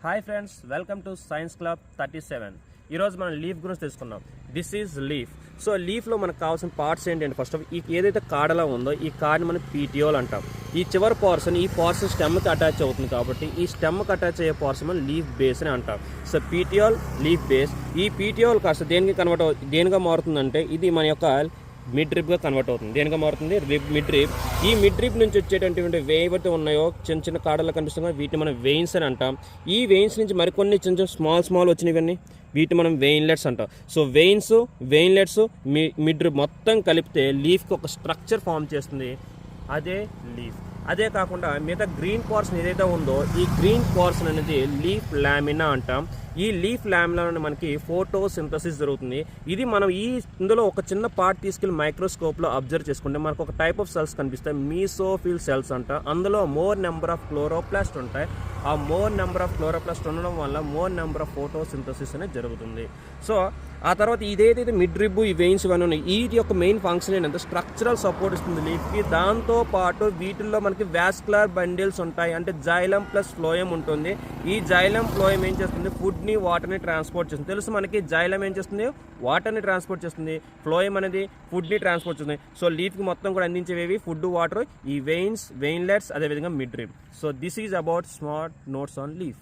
Hi friends, welcome to science club 37. ఈరోజు మనం leaf గురించి తెలుసుకున్నాం. This is leaf. సో లీఫ్లో మనకు కావాల్సిన పార్ట్స్ ఏంటంటే, ఫస్ట్ ఆఫ్ ఈ ఏదైతే కాడలా ఉందో ఈ కాడని మనం పీటియోల్ అంటాం. ఈ చివరి పోర్షన్ ఈ పోర్షన్ స్టెమ్కి అటాచ్ అవుతుంది కాబట్టి ఈ స్టెమ్కి అటాచ్ అయ్యే పోర్షన్ మనం లీఫ్ బేస్ అని అంటాం. So petiole, leaf base. ఈ పీటియోల్ కాస్త దేనిగా మారుతుందంటే ఇది మన యొక్క మిడ్ రిబ్గా కన్వర్ట్ అవుతుంది. దేనిగా మారుతుంది? Mid rib. ఈ మిడ్ రిబ్ నుంచి వచ్చేటటువంటి ఏవైతే ఉన్నాయో చిన్న చిన్న కాడలు కనిపిస్తున్నాయో వీటిని మనం వెయిన్స్ అని అంటాం. ఈ వెయిన్స్ నుంచి మరికొన్ని చిన్న చిన్న స్మాల్ వచ్చినవన్నీ వీటిని మనం వెయిన్లెట్స్ అంటాం. సో వెయిన్లెట్స్ మిడ్ రిబ్ మొత్తం కలిపితే లీఫ్కి ఒక స్ట్రక్చర్ ఫామ్ చేస్తుంది, అదే లీఫ్. అదే కాకుండా మిగతా గ్రీన్ పోర్షన్ ఏదైతే ఉందో ఈ గ్రీన్ పోర్షన్ అనేది లీఫ్ లామినా అంటాం. ఈ లీఫ్ లామినాలో మనకి ఫోటోసింథసిస్ జరుగుతుంది. ఇది మనం ఇందులో ఒక చిన్న పార్ట్ తీసుకెళ్ళి మైక్రోస్కోప్లో అబ్జర్వ్ చేసుకుంటే మనకు ఒక టైప్ ఆఫ్ సెల్స్ కనిపిస్తాయి, మీసోఫిల్ సెల్స్ అంట. అందులో మోర్ నెంబర్ ఆఫ్ క్లోరోప్లాస్ట్ ఉంటాయి. ఆ మోర్ నెంబర్ ఆఫ్ క్లోరోప్లాస్ట్ ఉండడం వల్ల మోర్ నెంబర్ ఆఫ్ ఫోటోసింథసిస్ అనేది జరుగుతుంది. సో ఆ తర్వాత ఇదేదైతే మిడ్ రిబ్, ఈ వెయిన్స్ ఇవన్నీ ఉన్నాయి, వీటి యొక్క మెయిన్ ఫంక్షన్ ఏంటంటే స్ట్రక్చరల్ సపోర్ట్ ఇస్తుంది లీఫ్కి. దాంతోపాటు వీటిల్లో మనకి వాస్కులర్ బండిల్స్ ఉంటాయి, అంటే జైలం ప్లస్ ఫ్లోయం ఉంటుంది. ఈ జైలం ఫ్లోయం ఏం చేస్తుంది? ఫుడ్ని, వాటర్ని ట్రాన్స్పోర్ట్ చేస్తుంది. తెలుసు మనకి జైలం ఏం చేస్తుంది? వాటర్ని ట్రాన్స్పోర్ట్ చేస్తుంది. ఫ్లోయం అనేది ఫుడ్ని ట్రాన్స్పోర్ట్ చేస్తుంది. సో లీఫ్కి మొత్తం కూడా అందించేవి ఫుడ్, వాటర్, ఈ వెయిన్స్, వెయిన్లెట్స్, అదేవిధంగా mid rib. So this is about smart notes on leaf.